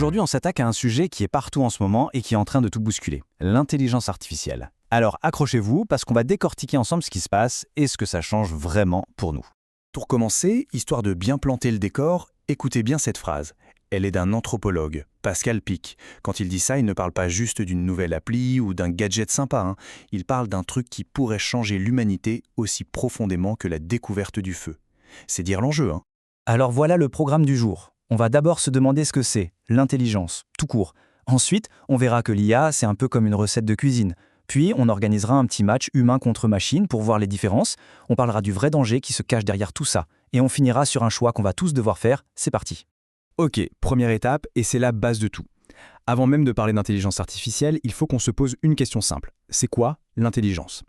Aujourd'hui, on s'attaque à un sujet qui est partout en ce moment et qui est en train de tout bousculer, l'intelligence artificielle. Alors accrochez-vous parce qu'on va décortiquer ensemble ce qui se passe et ce que ça change vraiment pour nous. Pour commencer, histoire de bien planter le décor, écoutez bien cette phrase. Elle est d'un anthropologue, Pascal Pic. Quand il dit ça, il ne parle pas juste d'une nouvelle appli ou d'un gadget sympa. Il parle d'un truc qui pourrait changer l'humanité aussi profondément que la découverte du feu. C'est dire l'enjeu. Alors voilà le programme du jour. On va d'abord se demander ce que c'est, l'intelligence, tout court. Ensuite, on verra que l'IA, c'est un peu comme une recette de cuisine. Puis, on organisera un petit match humain contre machine pour voir les différences. On parlera du vrai danger qui se cache derrière tout ça. Et on finira sur un choix qu'on va tous devoir faire. C'est parti. Ok, première étape, et c'est la base de tout. Avant même de parler d'intelligence artificielle, il faut qu'on se pose une question simple. C'est quoi l'intelligence?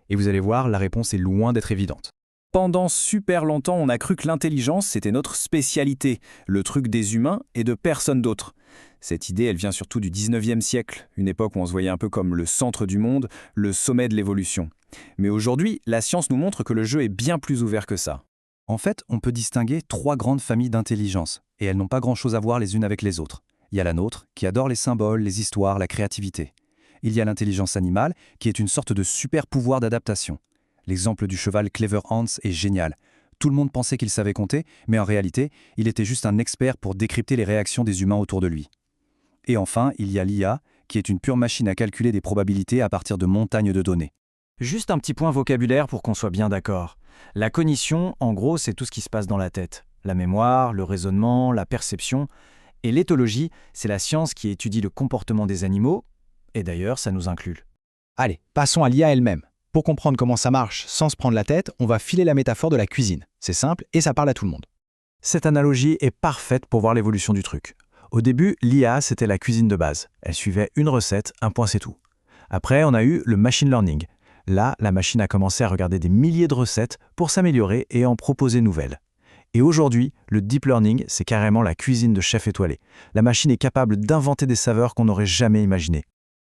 Et vous allez voir, la réponse est loin d'être évidente. Pendant super longtemps, on a cru que l'intelligence, c'était notre spécialité, le truc des humains et de personne d'autre. Cette idée, elle vient surtout du 19e siècle, une époque où on se voyait un peu comme le centre du monde, le sommet de l'évolution. Mais aujourd'hui, la science nous montre que le jeu est bien plus ouvert que ça. En fait, on peut distinguer 3 grandes familles d'intelligence, et elles n'ont pas grand-chose à voir les unes avec les autres. Il y a la nôtre, qui adore les symboles, les histoires, la créativité. Il y a l'intelligence animale, qui est une sorte de super pouvoir d'adaptation. L'exemple du cheval Clever Hans est génial. Tout le monde pensait qu'il savait compter, mais en réalité, il était juste un expert pour décrypter les réactions des humains autour de lui. Et enfin, il y a l'IA, qui est une pure machine à calculer des probabilités à partir de montagnes de données. Juste un petit point vocabulaire pour qu'on soit bien d'accord. La cognition, en gros, c'est tout ce qui se passe dans la tête. La mémoire, le raisonnement, la perception. Et l'éthologie, c'est la science qui étudie le comportement des animaux. Et d'ailleurs, ça nous inclut. Allez, passons à l'IA elle-même. Pour comprendre comment ça marche sans se prendre la tête, on va filer la métaphore de la cuisine. C'est simple et ça parle à tout le monde. Cette analogie est parfaite pour voir l'évolution du truc. Au début, l'IA, c'était la cuisine de base. Elle suivait une recette, un point c'est tout. Après, on a eu le machine learning. Là, la machine a commencé à regarder des milliers de recettes pour s'améliorer et en proposer nouvelles. Et aujourd'hui, le deep learning, c'est carrément la cuisine de chef étoilé. La machine est capable d'inventer des saveurs qu'on n'aurait jamais imaginées.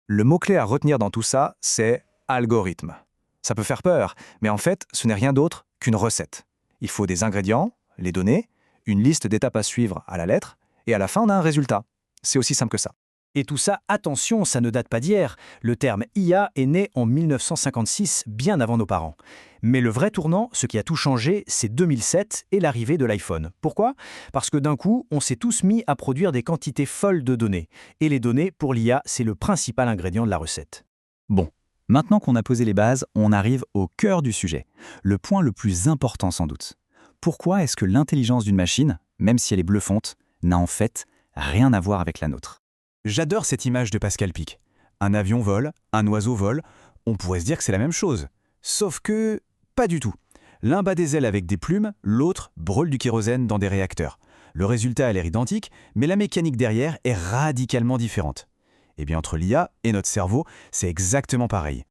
Le mot-clé à retenir dans tout ça, c'est algorithme. Ça peut faire peur, mais en fait, ce n'est rien d'autre qu'une recette. Il faut des ingrédients, les données, une liste d'étapes à suivre à la lettre, et à la fin, on a un résultat. C'est aussi simple que ça. Et tout ça, attention, ça ne date pas d'hier. Le terme IA est né en 1956, bien avant nos parents. Mais le vrai tournant, ce qui a tout changé, c'est 2007 et l'arrivée de l'iPhone. Pourquoi? Parce que d'un coup, on s'est tous mis à produire des quantités folles de données. Et les données, pour l'IA, c'est le principal ingrédient de la recette. Bon, maintenant qu'on a posé les bases, on arrive au cœur du sujet. Le point le plus important sans doute. Pourquoi est-ce que l'intelligence d'une machine, même si elle est bluffante, n'a en fait rien à voir avec la nôtre? J'adore cette image de Pascal Pic. Un avion vole, un oiseau vole, on pourrait se dire que c'est la même chose. Sauf que, pas du tout. L'un bat des ailes avec des plumes, l'autre brûle du kérosène dans des réacteurs. Le résultat a l'air identique, mais la mécanique derrière est radicalement différente. Et bien entre l'IA et notre cerveau, c'est exactement pareil.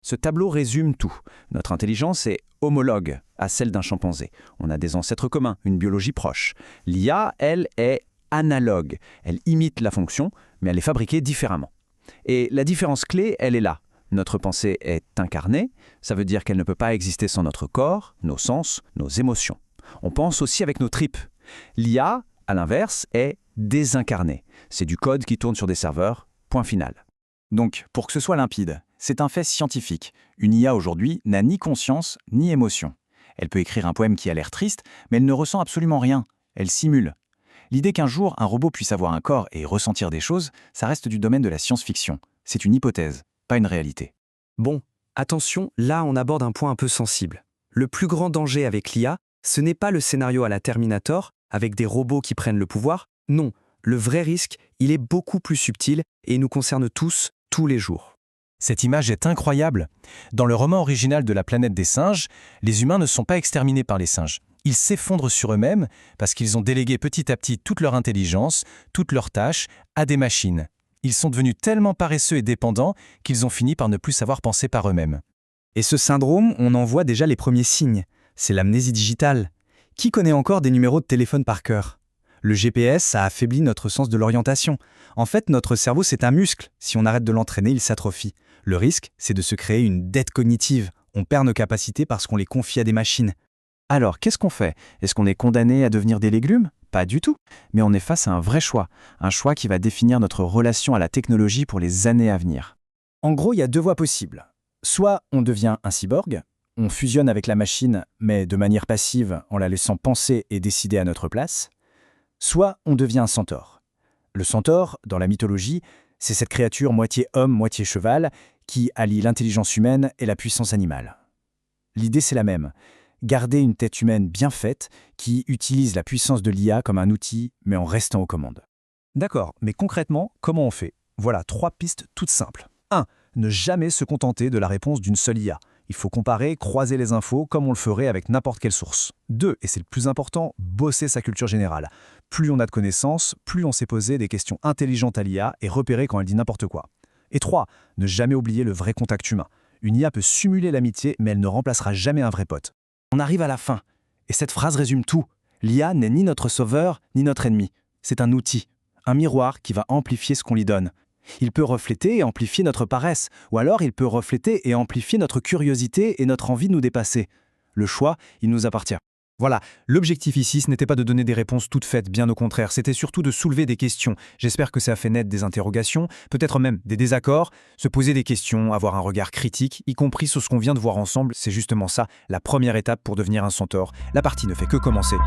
Ce tableau résume tout. Notre intelligence est homologue à celle d'un chimpanzé. On a des ancêtres communs, une biologie proche. L'IA, elle, est analogue. Elle imite la fonction, mais elle est fabriquée différemment. Et la différence clé, elle est là. Notre pensée est incarnée, ça veut dire qu'elle ne peut pas exister sans notre corps, nos sens, nos émotions. On pense aussi avec nos tripes. L'IA, à l'inverse, est désincarnée. C'est du code qui tourne sur des serveurs, point final. Donc, pour que ce soit limpide, c'est un fait scientifique. Une IA aujourd'hui n'a ni conscience ni émotion. Elle peut écrire un poème qui a l'air triste, mais elle ne ressent absolument rien. Elle simule. L'idée qu'un jour un robot puisse avoir un corps et ressentir des choses, ça reste du domaine de la science-fiction. C'est une hypothèse, pas une réalité. Bon, attention, là on aborde un point un peu sensible. Le plus grand danger avec l'IA, ce n'est pas le scénario à la Terminator, avec des robots qui prennent le pouvoir. Non, le vrai risque, il est beaucoup plus subtil et il nous concerne tous, tous les jours. Cette image est incroyable. Dans le roman original de La planète des singes, les humains ne sont pas exterminés par les singes. Ils s'effondrent sur eux-mêmes parce qu'ils ont délégué petit à petit toute leur intelligence, toutes leurs tâches, à des machines. Ils sont devenus tellement paresseux et dépendants qu'ils ont fini par ne plus savoir penser par eux-mêmes. Et ce syndrome, on en voit déjà les premiers signes. C'est l'amnésie digitale. Qui connaît encore des numéros de téléphone par cœur? Le GPS, ça affaiblit notre sens de l'orientation. En fait, notre cerveau, c'est un muscle. Si on arrête de l'entraîner, il s'atrophie. Le risque, c'est de se créer une dette cognitive. On perd nos capacités parce qu'on les confie à des machines. Alors, qu'est-ce qu'on fait? Est-ce qu'on est condamné à devenir des légumes? Pas du tout. Mais on est face à un vrai choix. Un choix qui va définir notre relation à la technologie pour les années à venir. En gros, il y a deux voies possibles. Soit on devient un cyborg, on fusionne avec la machine, mais de manière passive en la laissant penser et décider à notre place. Soit on devient un centaure. Le centaure, dans la mythologie, c'est cette créature moitié homme, moitié cheval, qui allie l'intelligence humaine et la puissance animale. L'idée, c'est la même. Garder une tête humaine bien faite, qui utilise la puissance de l'IA comme un outil, mais en restant aux commandes. D'accord, mais concrètement, comment on fait? Voilà 3 pistes toutes simples. 1. Ne jamais se contenter de la réponse d'une seule IA. Il faut comparer, croiser les infos comme on le ferait avec n'importe quelle source. 2. Et c'est le plus important, bosser sa culture générale. Plus on a de connaissances, plus on sait poser des questions intelligentes à l'IA et repérer quand elle dit n'importe quoi. Et 3. Ne jamais oublier le vrai contact humain. Une IA peut simuler l'amitié, mais elle ne remplacera jamais un vrai pote. On arrive à la fin, et cette phrase résume tout. L'IA n'est ni notre sauveur, ni notre ennemi. C'est un outil, un miroir qui va amplifier ce qu'on lui donne. Il peut refléter et amplifier notre paresse, ou alors il peut refléter et amplifier notre curiosité et notre envie de nous dépasser. Le choix, il nous appartient. Voilà, l'objectif ici, ce n'était pas de donner des réponses toutes faites, bien au contraire, c'était surtout de soulever des questions. J'espère que ça a fait naître des interrogations, peut-être même des désaccords, se poser des questions, avoir un regard critique, y compris sur ce qu'on vient de voir ensemble, c'est justement ça, la première étape pour devenir un centaure. La partie ne fait que commencer.